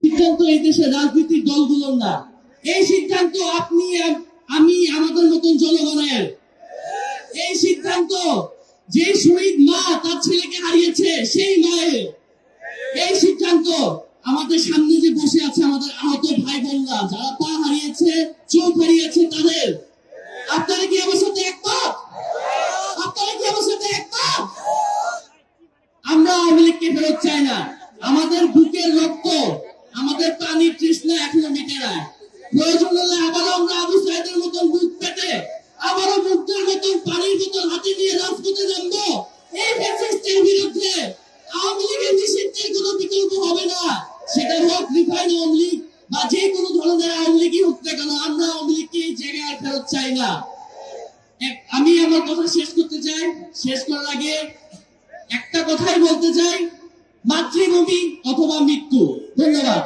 সিদ্ধান্ত এই দেশের রাজনৈতিক দলগুলোর না, এই সিদ্ধান্ত আপনি আমি আমাদের মতন জনগণের। এই সিদ্ধান্ত যে শহীদ মা তার ছেলেকে হারিয়েছে সেই মায়ের। এই সিদ্ধান্ত আমাদের সামনে যে বসে আছে আমাদের আহত ভাই বোনরা, যারা পা হারিয়েছে, চোখ হারিয়েছে, তাদের। আপনারা কি আমার সাথে একমত? আপনারা কি আমার সাথে একমত? আমরা আওয়ামী লীগকে ফেরত চাই না। আমাদের বুকের রক্ত, আমাদের পানির তৃষ্ণা এখনো মিটে নাই। প্রয়োজন হলে আবারও আমরা আবু সাইদের মতন বুক পেতে, আবারও মুক্তের মতন পানির বোতল হাতে নিয়ে রাজপথে নামবো। এই ফ্যাসিস্টের বিরুদ্ধে আওয়ামী লীগের নিষিদ্ধের কোনো বিকল্প হবে না। সেটা হোক রিফাইন আওয়ামী লীগ বা যে কোনো ধরনের আওয়ামী লীগই হোক না কেন, আমরা আওয়ামী লীগকে এই জায়গায় আর ফেরত চাই না। আমি আমার কথা শেষ করতে চাই। শেষ করার আগে একটা কথাই বলতে চাই, মাতৃভূমি অথবা মৃত্যু। ধন্যবাদ।